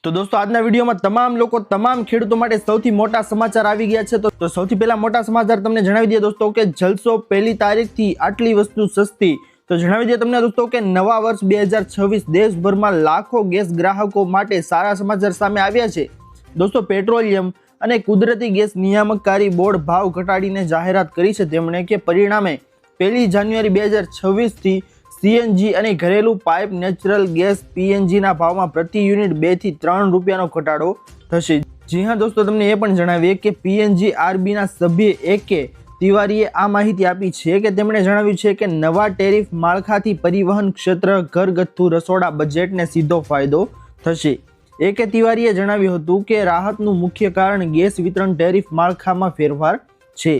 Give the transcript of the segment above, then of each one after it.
તો દોસ્તો આજના વિડીયોમાં તમામ ખેડૂતો માટે સૌથી મોટા સમાચાર આવી ગયા છે। તો સૌથી પહેલા મોટા સમાચાર તમને જણાવી દઈએ દોસ્તો કે જલસો પહેલી તારીખથી આટલી વસ્તુ સસ્તી। તો જણાવી દઈએ તમને દોસ્તો કે નવા વર્ષ 2026 દેશભરમાં લાખો ગેસ ગ્રાહકો માટે સારા સમાચાર સામે આવ્યા છે। દોસ્તો પેટ્રોલિયમ અને કુદરતી ગેસ નિયામકકારી બોર્ડ ભાવ ઘટાડીને જાહેરાત કરી છે। તેમણે કે પરિણામે 1 જાન્યુઆરી 2026 થી सीएनजी અને ઘરેલું પાઇપ નેચરલ ગેસ पीएनजी ના ભાવમાં પ્રતિ યુનિટ 2 થી 3 રૂપિયાનો ઘટાડો થશે। જી હા દોસ્તો તમને એ પણ જણાવીએ કે पीएनजी आरबी ના સભ્ય એકે તિવારીએ આ માહિતી આપી છે કે તેમણે જણાવ્યું છે કે નવા ટેરિફ માળખાથી પરિવહન ક્ષેત્ર ઘરગથ્થુ રસોડા બજેટને સીધો ફાયદો થશે। એકે તિવારીએ જણાવ્યું હતું કે રાહતનું મુખ્ય કારણ ગેસ વિતરણ ટેરિફ માળખામાં ફેરફાર છે।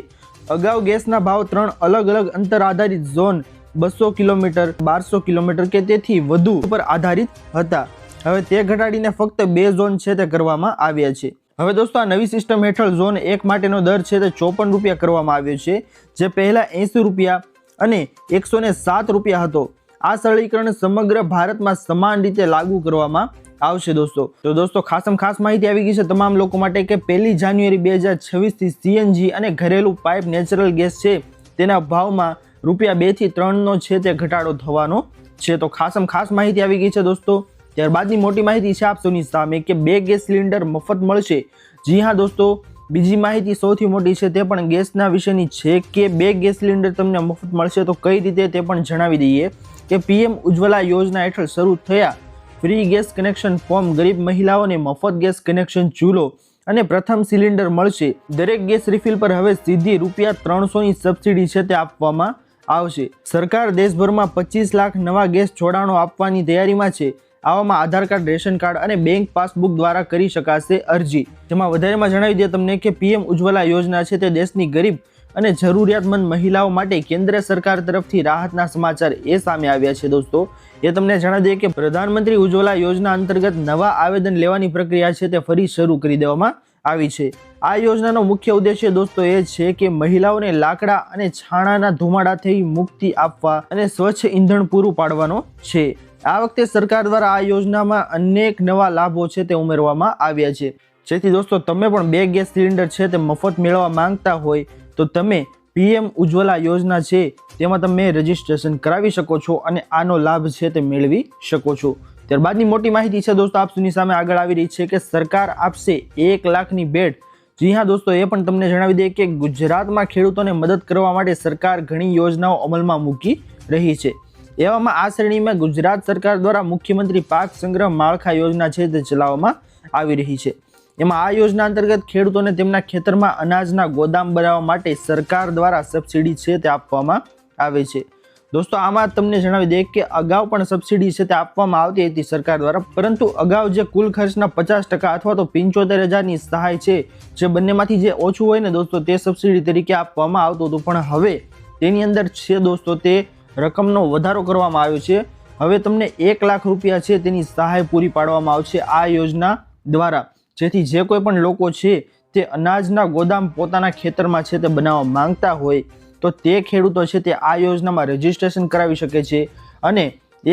અગાઉ ગેસના ભાવ 3 અલગ અલગ અંતર આધારિત ઝોન 200 કિલોમીટર 1200 કિલોમીટર કે તેથી વધુ પર આધારિત હતા। હવે તે ઘટાડીને ફક્ત 2 ઝોન છે તે કરવામાં આવ્યા છે। હવે દોસ્તો આ નવી સિસ્ટમ હેઠળ ઝોન 1 માટેનો દર છે તે 54 રૂપિયા કરવામાં આવ્યો છે, જે પહેલા 80 રૂપિયા અને 107 રૂપિયા હતો। આ સરળીકરણ સમગ્ર ભારતમાં સમાન રીતે લાગુ કરવામાં આવશે દોસ્તો। તો દોસ્તો ખાસ માહિતી આવી ગઈ છે તમામ લોકો માટે કે 1 જાન્યુઆરી 2026 થી સીએનજી અને ઘરેલું પાઇપ નેચરલ ગેસ છે તેના ભાવમાં રૂપિયા 2 થી 3 નો છે તે ઘટાડો થવાનો છે। તો ખાસ માહિતી આવી ગઈ છે દોસ્તો। ત્યારબાદની મોટી માહિતી છે આપ સૌની સામે કે 2 ગેસ સિલિન્ડર મફત મળશે। જી હા દોસ્તો, બીજી માહિતી સૌથી મોટી છે તે પણ ગેસના વિશેની છે કે 2 ગેસ સિલિન્ડર તમને મફત મળશે। તો કઈ રીતે તે પણ જણાવી દઈએ કે પીએમ ઉજ્જવલા યોજના હેઠળ શરૂ થયા ફ્રી ગેસ કનેક્શન ફોર્મ ગરીબ મહિલાઓને મફત ગેસ કનેક્શન ચૂલો અને પ્રથમ સિલિન્ડર મળશે। દરેક ગેસ રિફિલ પર હવે સીધી રૂપિયા 300 ની સબસિડી છે તે આપવામાં આવશે। સરકાર દેશભરમાં 25 લાખ નવા ગેસ જોડાણો આપવાની તૈયારીમાં છે। આવામાં આધાર કાર્ડ, રેશન કાર્ડ અને બેંક પાસબુક દ્વારા કરી શકાશે અરજી। જેમાં વધારેમાં જણાવી દઈએ તમને કે પીએમ ઉજ્જવલા યોજના છે તે દેશની ગરીબ અને જરૂરિયાતમંદ મહિલાઓ માટે કેન્દ્ર સરકાર તરફથી રાહતના સમાચાર એ સામે આવ્યા છે દોસ્તો। એ તમને જણાવી દઈએ કે પ્રધાનમંત્રી ઉજ્જવલા યોજના અંતર્ગત નવા આવેદન લેવાની પ્રક્રિયા છે તે ફરી શરૂ કરી દેવામાં આવી છે। આ યોજનાનો મુખ્ય ઉદ્દેશ્ય દોસ્તો એ છે કે મહિલાઓને લાકડા અને છાણાના ધુમાડાથી મુક્તિ આપવા અને સ્વચ્છ ઈંધણ પૂરું પાડવાનો છે। આ વખતે સરકાર દ્વારા આ યોજનામાં અનેક નવા લાભો છે તે ઉમેરવામાં આવ્યા છે, જેથી દોસ્તો તમે પણ 2 ગેસ સિલિન્ડર છે તે મફત મેળવવા માંગતા હોય તો તમે પીએમ ઉજ્જવલા યોજના છે તેમાં તમે રજીસ્ટ્રેશન કરાવી શકો છો અને આનો લાભ છે તે મેળવી શકો છો। ત્યારબાદની મોટી માહિતી છે દોસ્તો આપ સૌની સામે આગળ આવી રહી છે કે સરકાર આપશે 1 લાખની ભેટ। જી હા દોસ્તો, એ પણ તમને જણાવી દઈએ કે ગુજરાતમાં ખેડૂતોને મદદ કરવા માટે સરકાર ઘણી યોજનાઓ અમલમાં મૂકી રહી છે। એવામાં આ શ્રેણીમાં ગુજરાત સરકાર દ્વારા મુખ્યમંત્રી પાક સંગ્રહ માળખા યોજના છે તે ચલાવવામાં આવી રહી છે। એમાં આ યોજના અંતર્ગત ખેડૂતોને તેમના ખેતરમાં અનાજના ગોદામ બનાવવા માટે સરકાર દ્વારા સબસિડી છે તે આપવામાં આવે છે। દોસ્તો આમાં તમને જણાવી દઈએ કે અગાઉ પણ સબસિડી છે તે આપવામાં આવતી હતી સરકાર દ્વારા, પરંતુ અગાઉ જે કુલ ખર્ચના 50% અથવા તો 75,000ની સહાય છે જે બંનેમાંથી જે ઓછું હોય ને દોસ્તો તે સબસિડી તરીકે આપવામાં આવતું હતું, પણ હવે તેની અંદર છે દોસ્તો તે રકમનો વધારો કરવામાં આવ્યો છે। હવે તમને 1 લાખ રૂપિયા છે તેની સહાય પૂરી પાડવામાં આવશે આ યોજના દ્વારા, જેથી જે કોઈ પણ લોકો છે તે અનાજના ગોદામ પોતાના ખેતરમાં છે તે બનાવવા માંગતા હોય તો તે ખેડૂતો છે તે આ યોજનામાં રજીસ્ટ્રેશન કરાવી શકે છે અને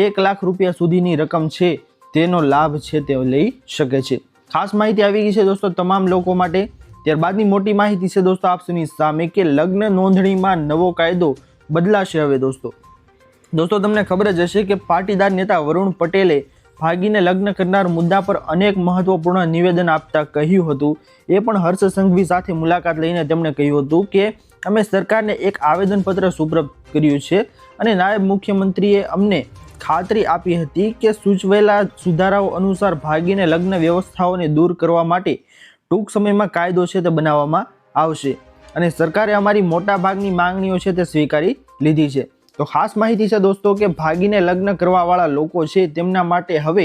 1 લાખ રૂપિયા સુધીની રકમ છે તેનો લાભ છે તે લઈ શકે છે। ખાસ માહિતી આવી ગઈ છે દોસ્તો તમામ લોકો માટે। ત્યારબાદની મોટી માહિતી છે દોસ્તો આપ સૌની સામે કે લગ્ન નોંધણીમાં નવો કાયદો બદલાશે હવે દોસ્તો તમને ખબર જ હશે કે પાટીદાર નેતા વરુણ પટેલે ભાગીને લગ્ન કરનાર મુદ્દા પર અનેક મહત્વપૂર્ણ નિવેદન આપતા કહ્યું હતું। એ પણ હર્ષ સંઘવી સાથે મુલાકાત લઈને તેમણે કહ્યું હતું કે અમે સરકારને એક આવેદનપત્ર સુપ્રત કર્યું છે અને નાયબ મુખ્યમંત્રીએ અમને ખાતરી આપી હતી કે સૂચવેલા સુધારાઓ અનુસાર ભાગીને લગ્ન વ્યવસ્થાઓને દૂર કરવા માટે ટૂંક સમયમાં કાયદો છે તે બનાવવામાં આવશે અને સરકારે અમારી મોટા ભાગની માંગણીઓ છે તે સ્વીકારી લીધી છે। તો ખાસ માહિતી છે દોસ્તો કે ભાગીને લગ્ન કરવા વાળા લોકો છે તેમના માટે હવે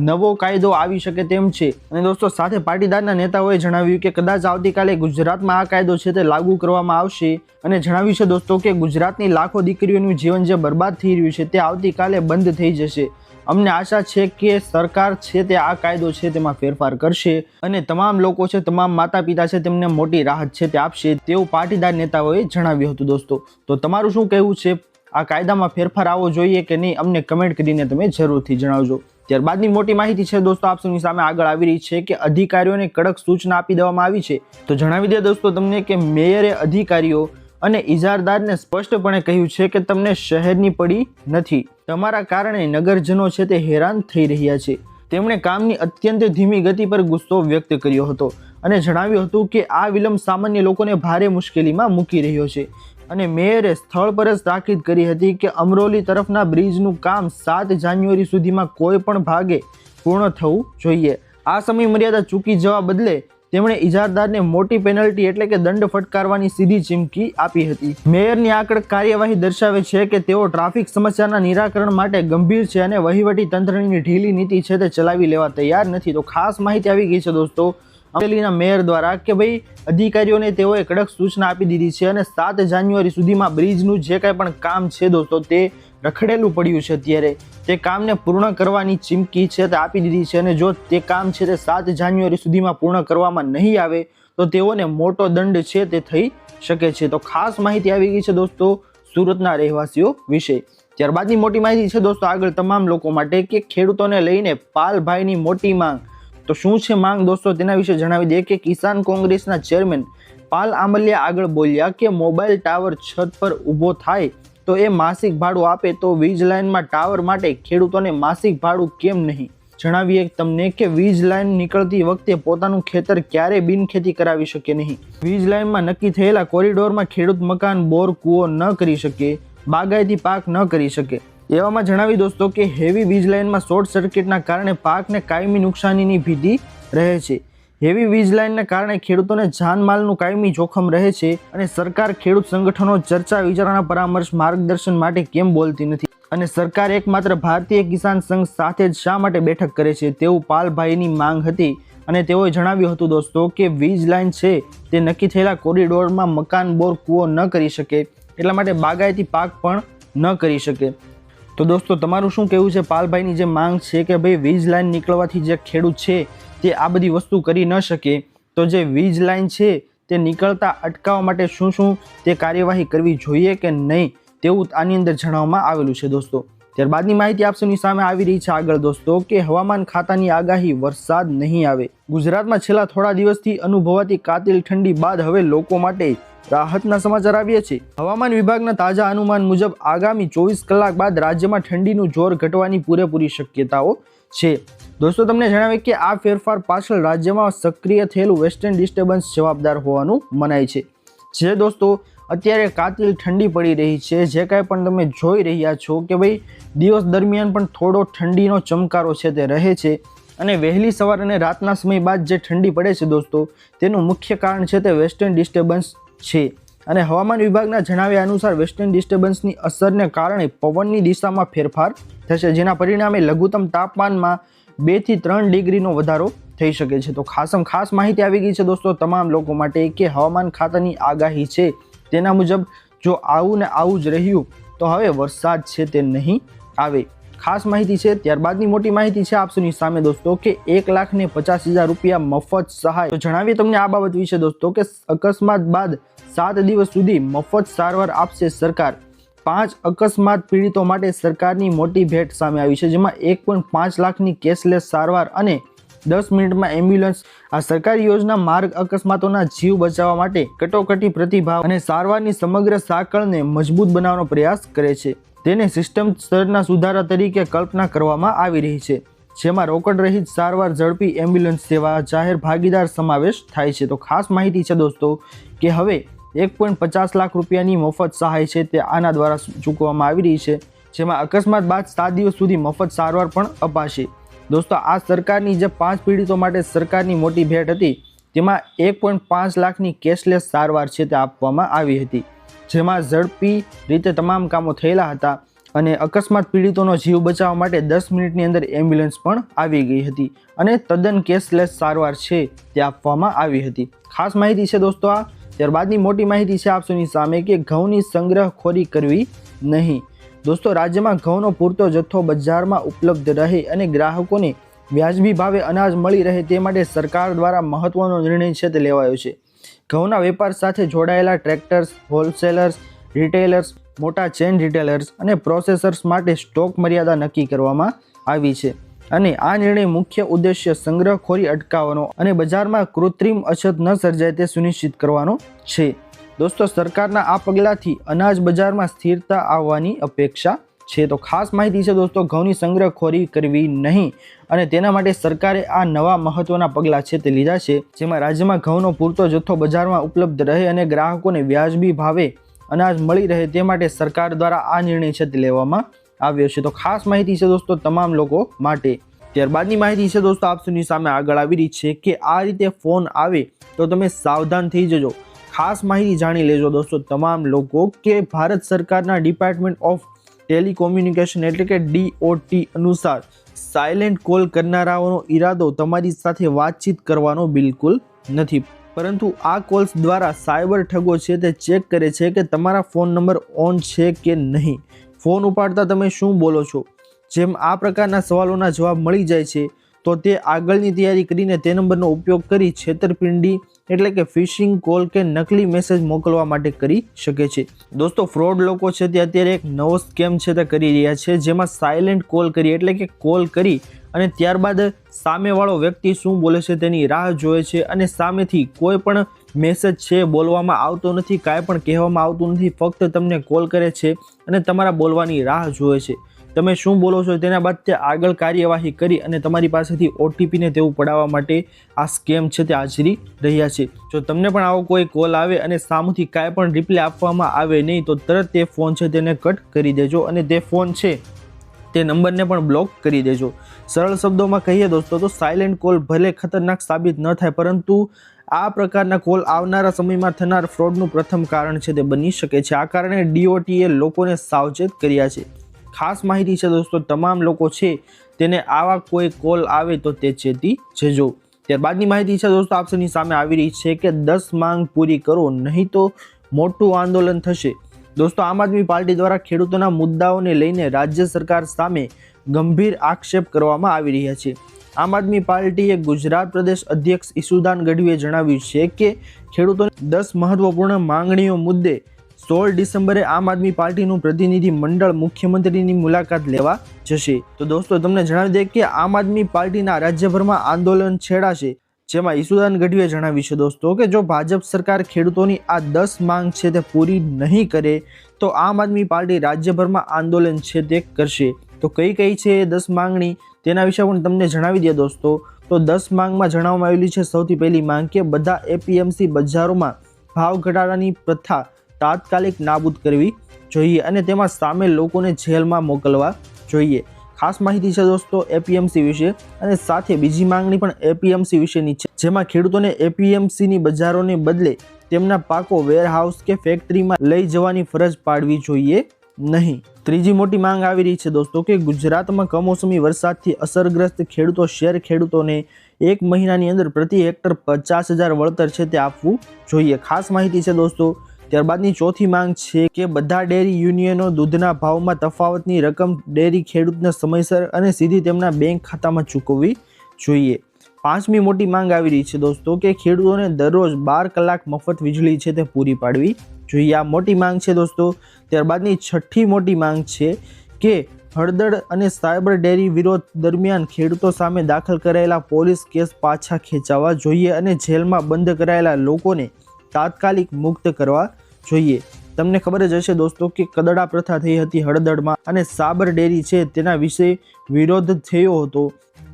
નવો કાયદો આવી શકે તેમ છે। અને દોસ્તો સાથે પાટીદારના નેતાઓએ જણાવ્યું કે કદાચ આવતીકાલે ગુજરાતમાં આ કાયદો છે તે લાગુ કરવામાં આવશે અને જણાવ્યું છે દોસ્તો કે ગુજરાતની લાખો દીકરીઓનું જીવન જે બરબાદ થઈ રહ્યું છે તે આવતીકાલે બંધ થઈ જશે। અમને આશા છે કે સરકાર છે તે આ કાયદો છે તેમાં ફેરફાર કરશે અને તમામ લોકો છે, તમામ માતા પિતા છે તેમને મોટી રાહત છે તે આપશે તેવું પાટીદાર નેતાઓએ જણાવ્યું હતું દોસ્તો। તો તમારું શું કહેવું છે, આ કાયદામાં ફેરફાર આવવો જોઈએ કે નહીં, અમને કમેન્ટ કરીને તમે જરૂરથી જણાવજો। ત્યારબાદની મોટી માહિતી છે દોસ્તો આપ સૌની સામે આગળ આવી રહી છે કે અધિકારીઓને કડક સૂચના આપી દેવામાં આવી છે। તો જણાવી દે દોસ્તો તમને કે મેયરે અધિકારીઓ અને ઇજારદારને સ્પષ્ટપણે કહ્યું છે કે તમને શહેરની પડી નથી, તમારા કારણે નગરજનો છે તે હેરાન થઈ રહ્યા છે। તેમણે કામની અત્યંત ધીમી ગતિ પર ગુસ્સો વ્યક્ત કર્યો હતો અને જણાવ્યું હતું કે આ વિલંબ સામાન્ય લોકોને ભારે મુશ્કેલીમાં મૂકી રહ્યો છે અને મેયરે સ્થળ પર જ તાકીદ કરી હતી કે અમરોલી તરફના બ્રિજનું કામ 7 જાન્યુઆરી સુધીમાં કોઈ પણ ભાગે પૂર્ણ થવું જોઈએ। આ સમય મર્યાદા ચૂકી જવા બદલે તેમણે ઇજારદારને મોટી પેનલ્ટી એટલે કે દંડ ફટકારવાની સીધી ચીમકી આપી હતી। મેયરની આ કડક કાર્યવાહી દર્શાવે છે કે તેઓ ટ્રાફિક સમસ્યાના નિરાકરણ માટે ગંભીર છે અને વહીવટી તંત્રની ઢીલી નીતિ છે તે ચલાવી લેવા તૈયાર નથી। તો ખાસ માહિતી આવી ગઈ છે દોસ્તો અમરેલીના મેયર દ્વારા કે ભાઈ અધિકારીઓને તેઓએ કડક સૂચના આપી દીધી છે અને 7 જાન્યુઆરી સુધીમાં બ્રિજનું જે કાંઈ પણ કામ છે દોસ્તો તે રખડેલું પડ્યું છે અત્યારે તે કામને પૂર્ણ કરવાની ચીમકી છે તે આપી દીધી છે અને જો તે કામ છે તે 7 જાન્યુઆરી સુધીમાં પૂર્ણ કરવામાં નહીં આવે તો તેઓને મોટો દંડ છે તે થઈ શકે છે। તો ખાસ માહિતી આવી ગઈ છે દોસ્તો સુરતના રહેવાસીઓ વિશે। ત્યારબાદની મોટી માહિતી છે દોસ્તો આગળ તમામ લોકો માટે કે ખેડૂતોને લઈને પાલભાઈની મોટી માંગ। તો શું છે માંગ દોસ્તો તેના વિશે જણાવી દે કે કિસાન કોંગ્રેસના ચેરમેન પાલ આંબલિયા આગળ બોલ્યા કે મોબાઈલ ટાવર છત પર ઊભો થાય તો એ માસિક ભાડું આપે તો વીજ લાઇનમાં ટાવર માટે ખેડૂતોને માસિક ભાડું કેમ નહીં। જણાવીએ તમને કે વીજ લાઇન નીકળતી વખતે પોતાનું ખેતર ક્યારે બિનખેતી કરાવી શકે નહીં। વીજ લાઇનમાં નક્કી થયેલા કોરિડોરમાં ખેડૂત મકાન, બોર, કૂવો ન કરી શકે, બાગાયતી પાક ન કરી શકે। એવામાં જણાવી દોસ્તો કે હેવી વીજ લાઇનમાં શોર્ટ સર્કિટના કારણે પાકને કાયમી નુકસાનીની ભીતિ રહે છે। હેવી વીજ લાઇનને કારણે ખેડૂતોને જાનમાલનું કાયમી જોખમ રહે છે અને સરકાર ખેડૂત સંગઠનો ચર્ચા વિચારણા પરામર્શ માર્ગદર્શન માટે કેમ બોલતી નથી અને સરકાર એકમાત્ર ભારતીય કિસાન સંઘ સાથે જ શા માટે બેઠક કરે છે તેવું પાલભાઈની માંગ હતી। અને તેઓએ જણાવ્યું હતું દોસ્તો કે વીજ લાઇન છે તે નક્કી થયેલા કોરિડોરમાં મકાન, બોર, કૂવો ન કરી શકે એટલા માટે બાગાયતી પાક પણ ન કરી શકે। તો દોસ્તો તમારું શું કહેવું છે પાલભાઈની જે માંગ છે કે ભાઈ વીજ લાઇન નીકળવાથી જે ખેડૂત છે તે આ બધી વસ્તુ કરી ન શકે તો જે વીજ લાઇન છે તે નીકળતા અટકાવવા માટે શું તે કાર્યવાહી કરવી જોઈએ કે નહીં તેવું આની અંદર જણાવવામાં આવેલું છે દોસ્તો। ત્યારબાદની માહિતી આપ સૌની સામે આવી રહી છે આગળ દોસ્તો કે હવામાન ખાતાની આગાહી વરસાદ નહીં આવે। ગુજરાતમાં છેલ્લા થોડા દિવસથી અનુભવાતી કાતિલ ઠંડી બાદ હવે લોકો માટે રાહતના સમાચાર આવ્યા છે। હવામાન વિભાગના તાજા અનુમાન મુજબ આગામી 24 કલાક બાદ રાજ્યમાં ઠંડીનું જોર ઘટવાની પૂરેપૂરી શક્યતાઓ છે। દોસ્તો તમને જણાવે કે આ ફેરફાર પાછળ રાજ્યમાં સક્રિય થયેલું વેસ્ટર્ન ડિસ્ટર્બન્સ જવાબદાર હોવાનું મનાય છે। જે દોસ્તો અત્યારે કાતિલ ઠંડી પડી રહી છે, જે કાંઈ પણ તમે જોઈ રહ્યા છો કે ભાઈ દિવસ દરમિયાન પણ થોડો ઠંડીનો ચમકારો છે તે રહે છે અને વહેલી સવાર અને રાતના સમય બાદ જે ઠંડી પડે છે દોસ્તો તેનું મુખ્ય કારણ છે તે વેસ્ટર્ન ડિસ્ટર્બન્સ છે। અને હવામાન વિભાગના જણાવ્યા અનુસાર વેસ્ટર્ન ડિસ્ટર્બન્સની અસરને કારણે પવનની દિશામાં ફેરફાર થશે, જેના પરિણામે લઘુત્તમ તાપમાનમાં 2 થી 3 ડિગ્રીનો વધારો થઈ શકે છે। તો ખાસ માહિતી આવી ગઈ છે દોસ્તો તમામ લોકો માટે કે હવામાન ખાતાની આગાહી છે તેના મુજબ જો આવું ને આવું જ રહ્યું તો હવે વરસાદ છે તે નહીં આવે। ખાસ માહિતી છે। ત્યારબાદની મોટી માહિતી છે આપ સૌની સામે દોસ્તો કે 1,50,000 રૂપિયા મફત સહાય। તો જણાવીએ તમને આ બાબત વિશે દોસ્તો કે અકસ્માત બાદ 7 દિવસ સુધી મફત સારવાર આપશે સરકાર। 5 અકસ્માત પીડિતો માટે સરકારની મોટી ભેટ સામે આવી છે, જેમાં 1.5 લાખની કેશલેસ સારવાર અને 10 મિનિટમાં એમ્બ્યુલન્સ। આ સરકારી યોજના માર્ગ અકસ્માતોના જીવ બચાવવા માટે કટોકટી પ્રતિભાવ અને સારવારની સમગ્ર સાંકળને મજબૂત બનાવવાનો પ્રયાસ કરે છે। તેને સિસ્ટમ સ્તરના સુધારા તરીકે કલ્પના કરવામાં આવી રહી છે, જેમાં રોકડ રહિત સારવાર, ઝડપી એમ્બ્યુલન્સ સેવા, જાહેર ભાગીદાર સમાવેશ થાય છે। તો ખાસ માહિતી છે દોસ્તો કે હવે 1.50 લાખ રૂપિયાની મફત સહાય છે તે આના દ્વારા ચૂકવવામાં આવી રહી છે, જેમાં અકસ્માત બાદ 7 દિવસ સુધી મફત સારવાર પણ અપાશે। દોસ્તો આ સરકારની જે 5 પીડિતો માટે સરકારની મોટી ભેટ હતી તેમાં 1.5 લાખની કેશલેસ સારવાર છે તે આપવામાં આવી હતી, જેમાં ઝડપી રીતે તમામ કામો થયેલા હતા અને અકસ્માત પીડિતોનો જીવ બચાવવા માટે 10 મિનિટની અંદર એમ્બ્યુલન્સ પણ આવી ગઈ હતી અને તદ્દન કેશલેસ સારવાર છે તે આપવામાં આવી હતી। ખાસ માહિતી છે દોસ્તો આ। ત્યારબાદની મોટી માહિતી છે આપ સૌની સામે કે ઘઉંની સંગ્રહખોરી કરવી નહીં। દોસ્તો રાજ્યમાં ઘઉંનો પૂરતો જથ્થો બજારમાં ઉપલબ્ધ રહે અને ગ્રાહકોને વ્યાજબી ભાવે અનાજ મળી રહે તે માટે સરકાર દ્વારા મહત્વનો નિર્ણય છે તે લેવાયો છે। ઘઉંના વેપાર સાથે જોડાયેલા ટ્રેક્ટર્સ, હોલસેલર્સ, રિટેલર્સ, મોટા ચેન રિટેલર્સ અને પ્રોસેસર્સ માટે સ્ટોક મર્યાદા નક્કી કરવામાં આવી છે। અને આ નિર્ણય મુખ્ય ઉદ્દેશ્ય સંગ્રહખોરી અટકાવવાનો અને બજારમાં કૃત્રિમ અછત ન સર્જાય તે સુનિશ્ચિત કરવાનો છે. દોસ્તો, સરકારના આ પગલાંથી અનાજ બજારમાં સ્થિરતા આવવાની અપેક્ષા છે. તો ખાસ માહિતી છે દોસ્તો, ઘઉંની સંગ્રહખોરી કરવી નહીં અને તેના માટે સરકારે આ નવા મહત્વના પગલાં છે તે લીધા છે, જેમાં રાજ્યમાં ઘઉંનો પૂરતો જથ્થો બજારમાં ઉપલબ્ધ રહે અને ગ્રાહકોને વ્યાજબી ભાવે અનાજ મળી રહે તે માટે સરકાર દ્વારા આ નિર્ણય છે તે લેવામાં આવ્યો છે. તો ખાસ માહિતી છે દોસ્તો તમામ લોકો માટે. ત્યારબાદની માહિતી છે દોસ્તો આપ સૌની સામે આગળ આવી રહી છે કે આ રીતે ફોન આવે તો તમે સાવધાન થઈ જજો. ખાસ માહિતી જાણી લેજો દોસ્તો તમામ લોકો કે ભારત સરકારના ડિપાર્ટમેન્ટ ઓફ ટેલિકોમ્યુનિકેશન એટલે કે DOT અનુસાર સાયલેન્ટ કોલ કરનારાઓનો ઈરાદો તમારી સાથે વાતચીત કરવાનો બિલકુલ નથી, પરંતુ આ કોલ્સ દ્વારા સાયબર ઠગો છે તે ચેક કરે છે કે તમારા ફોન નંબર ઓન છે કે નહીં, ફોન ઉપાડતા તમે શું બોલો છો. જેમ આ પ્રકારના સવાલોના જવાબ મળી જાય છે તો તે આગળની તૈયારી કરીને તે નંબરનો ઉપયોગ કરી છેતરપિંડી એટલે કે ફિશિંગ કોલ કે નકલી મેસેજ મોકલવા માટે કરી શકે છે. દોસ્તો, ફ્રોડ લોકો છે તે અત્યારે એક નવો સ્કેમ છે તે કરી રહ્યા છે, જેમાં સાયલેન્ટ કોલ કરી એટલે કે કોલ કરી અને ત્યારબાદ સામેવાળો વ્યક્તિ શું બોલે છે તેની રાહ જોવે છે અને સામેથી કોઈ પણ મેસેજ છે બોલવામાં આવતો નથી, કાંઈ પણ કહેવામાં આવતું નથી, ફક્ત તમને કોલ કરે છે અને તમારા બોલવાની રાહ જોવે છે. તમે શું બોલો છો તેના બાદ તે આગળ કાર્યવાહી કરી અને તમારી પાસેથી OTP ને તેવું પડાવવા માટે આ સ્કેમ છે તે આચરી રહ્યા છે. જો તમને પણ આવો કોઈ કોલ આવે અને સામેથી કાંઈ પણ રિપ્લાય આપવામાં આવે નહીં તો તરત તે ફોન છે તેને કટ કરી દેજો અને તે ફોન છે તે નંબરને પણ બ્લોક કરી દેજો. સરળ શબ્દોમાં કહીએ દોસ્તો તો સાયલેન્ટ કોલ ભલે ખતરનાક સાબિત ન થાય, પરંતુ આ પ્રકારના કોલ આવનારા સમયમાં થનાર ફ્રોડનું પ્રથમ કારણ છે તે બની શકે છે. આ કારણે DOT એ લોકોને સાવચેત કર્યા છે. ખાસ માહિતી છે દોસ્તો તમામ લોકો છે તેને આવા કોઈ કોલ આવે તો તે ચેતી જજો. ત્યારબાદની માહિતી છે દોસ્તો આપ સૌની સામે આવી રહી છે કે 10 માંગ પૂરી કરો નહીં તો મોટું આંદોલન થશે. દોસ્તો, આમ આદમી પાર્ટી દ્વારા ખેડૂતોના મુદ્દાઓને લઈને રાજ્ય સરકાર સામે ગંભીર આક્ષેપ કરવામાં આવી રહ્યા છે. આમ આદમી પાર્ટીએ ગુજરાત પ્રદેશ અધ્યક્ષ ઈસુદાન ગઢવીએ જણાવ્યું છે કે ખેડૂતોને 10 મહત્વપૂર્ણ માંગણીઓ મુદ્દે 16 ડિસેમ્બરે આમ આદમી પાર્ટીનું પ્રતિનિધિ મંડળ મુખ્યમંત્રીની મુલાકાત લેવા જશે. તો દોસ્તો તમને જણાવી દે કે આમ આદમી પાર્ટીના રાજ્યભરમાં આંદોલન છેડાશે, જેમાં ઈસુદાન ગઢવીએ જણાવ્યું છે દોસ્તો કે જો ભાજપ સરકાર ખેડૂતોની આ 10 માંગ છે તે પૂરી નહીં કરે તો આમ આદમી પાર્ટી રાજ્યભરમાં આંદોલન છે તે કરશે. તો કઈ કઈ છે 10 માંગણી તેના વિશે પણ તમને જણાવી દે દોસ્તો. તો 10 માંગમાં જણાવવામાં આવેલી છે સૌથી પહેલી માંગ કે બધા APMC બજારોમાં ભાવ ઘટાડાની પ્રથા તાત્કાલિક નાબૂદ કરવી જોઈએ અને તેમાં સામેલ લોકોને જેલમાં મોકલવા જોઈએ. ખાસ માહિતી છે દોસ્તો APMC વિશે અને સાથે બીજી માંગણી પણ APMC વિશેની છે, જેમાં ખેડૂતોને APMCની બજારોને બદલે તેમના પાકો વેરહાઉસ કે ફેક્ટરીમાં લઈ જવાની ફરજ પાડવી જોઈએ નહીં. ત્રીજી મોટી માંગ આવી રહી છે દોસ્તો કે ગુજરાતમાં કમોસમી વરસાદથી અસરગ્રસ્ત ખેડૂતો શેર ખેડૂતોને 1 મહિનાની અંદર પ્રતિ હેક્ટર 50,000 વળતર છે તે આપવું જોઈએ. ખાસ માહિતી છે દોસ્તો. ત્યારબાદની ચોથી માંગ છે કે બધા ડેરી યુનિયનો દૂધના ભાવમાં તફાવતની રકમ ડેરી ખેડૂતને સમયસર અને સીધી તેમના બેંક ખાતામાં ચૂકવવી જોઈએ. પાંચમી મોટી માંગ આવી રહી છે દોસ્તો કે ખેડૂતોને દરરોજ 12 કલાક મફત વીજળી છે તે પૂરી પાડવી જોઈએ. આ મોટી માંગ છે દોસ્તો. ત્યારબાદની છઠ્ઠી મોટી માંગ છે કે હળદળ અને સાયબર ડેરી વિરોધ દરમિયાન ખેડૂતો સામે દાખલ કરાયેલા પોલીસ કેસ પાછા ખેંચાવા જોઈએ અને જેલમાં બંધ કરાયેલા લોકોને તાત્કાલિક મુક્ત કરવા જોઈએ. તમને ખબર જ હશે દોસ્તો કે કદડા પ્રથા થઈ હતી હળદળમાં અને સાબર ડેરી છે તેના વિશે વિરોધ થયો હતો,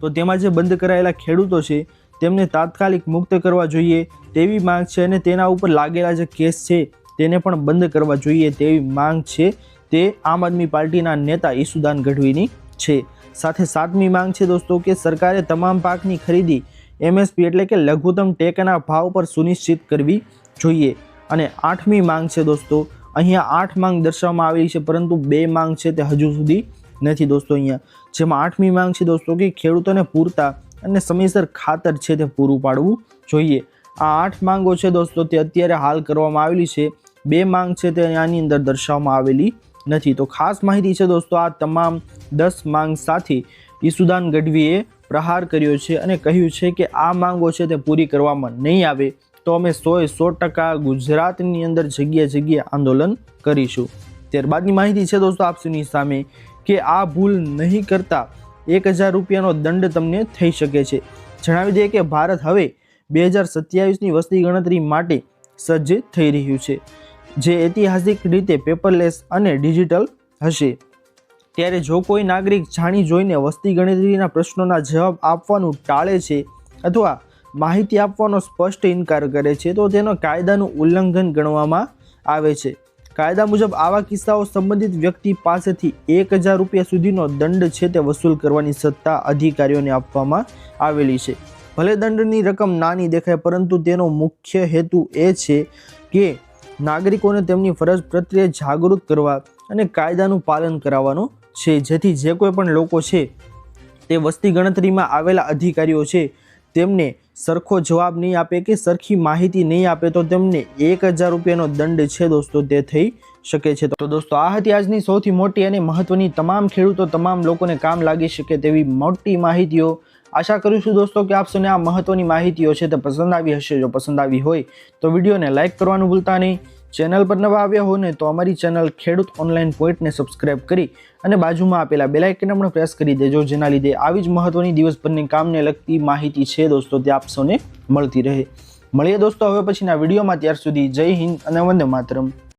તો તેમાં જે બંધ કરાયેલા ખેડૂતો છે તેમને તાત્કાલિક મુક્ત કરવા જોઈએ તેવી માંગ છે અને તેના ઉપર લાગેલા જે કેસ છે તેને પણ બંધ કરવા જોઈએ તેવી માંગ છે તે આમ આદમી પાર્ટીના નેતા ઈસુદાન ગઢવીની છે. સાથે સાતમી માંગ છે દોસ્તો કે સરકારે તમામ પાકની ખરીદી MSP એટલે કે લઘુત્તમ ટેકાના ભાવ પર સુનિશ્ચિત કરવી જોઈએ. અને આઠમી માંગ છે દોસ્તો, અહીંયા 8 માંગ દર્શાવવામાં આવી છે પરંતુ 2 માંગ છે તે હજુ સુધી નથી દોસ્તો અહીંયા. જેમાં 8મી માંગ છે દોસ્તો કે ખેડૂતોને પૂરતા અને સમયસર ખાતર છે તે પૂરું પાડવું જોઈએ. આ 8 માંગો છે દોસ્તો તે અત્યારે હાલ કરવામાં આવેલી છે. 2 માંગ છે તે આની અંદર દર્શાવવામાં આવેલી નથી. તો ખાસ માહિતી છે દોસ્તો આ તમામ 10 માંગ સાથે ઈસુદાન ગઢવીએ પ્રહાર કર્યો છે અને કહ્યું છે કે આ માંગો છે તે પૂરી કરવામાં નહીં આવે તો અમે 100% ગુજરાતની અંદર જગ્યા જગ્યાએ આંદોલન કરીશું. ત્યારબાદની માહિતી છે દોસ્તો આપ સૌની સામે કે આ ભૂલ નહીં કરતા 1000 રૂપિયાનો દંડ તમને થઈ શકે છે. જણાવી દઈએ કે ભારત હવે 2027ની વસ્તી ગણતરી માટે સજ્જ થઈ રહ્યું છે, જે ઐતિહાસિક રીતે પેપરલેસ અને ડિજિટલ હશે. ત્યારે જો કોઈ નાગરિક જાણી જોઈને વસ્તી ગણતરીના પ્રશ્નોના જવાબ આપવાનું ટાળે છે અથવા માહિતી આપવાનો સ્પષ્ટ ઇનકાર કરે છે તો તેનો કાયદાનું ઉલ્લંઘન ગણવામાં આવે છે. કાયદા મુજબ આવા કિસ્સાઓ સંબંધિત વ્યક્તિ પાસેથી 1000 રૂપિયા સુધીનો દંડ છે તે વસૂલ કરવાની સત્તા અધિકારીઓને આપવામાં આવેલી છે. ભલે દંડની રકમ નાની દેખાય, પરંતુ તેનો મુખ્ય હેતુ એ છે કે નાગરિકોને તેમની ફરજ પ્રત્યે જાગૃત કરવા અને કાયદાનું પાલન કરાવવાનો છે, જેથી જે કોઈ પણ લોકો છે તે વસ્તી ગણતરીમાં આવેલા અધિકારીઓ છે તેમને સરખો જવાબ નહીં આપે કે સરખી માહિતી નહીં આપે તો તેમને 1000 રૂપિયાનો દંડ છે દોસ્તો તે થઈ શકે છે. તો દોસ્તો આ હતી આજની સૌથી મોટી અને મહત્વની તમામ ખેડૂતો તમામ લોકોને કામ લાગી શકે તેવી મોટી માહિતીઓ. આશા કરું છું દોસ્તો કે આપ સૌને આ મહત્વની માહિતીઓ છે તે પસંદ આવી હશે. જો પસંદ આવી હોય તો વિડીયોને લાઇક કરવાનું ભૂલતા નહીં. ચેનલ પર નવા આવ્યા હો ને તો અમારી ચેનલ ખેડૂત ઓનલાઈન પોઈન્ટને સબસ્ક્રાઇબ કરી અને બાજુમાં આપેલા બેલ આઇકનને પણ પ્રેસ કરી દેજો, જેના લીધે આવી જ મહત્વની દિવસભરની કામને લગતી માહિતી છે દોસ્તો તે આપ સૌને મળતી રહે. મળીએ દોસ્તો હવે પછીના વિડીયોમાં. ત્યાર સુધી જય હિન્દ અને વંદે માતરમ.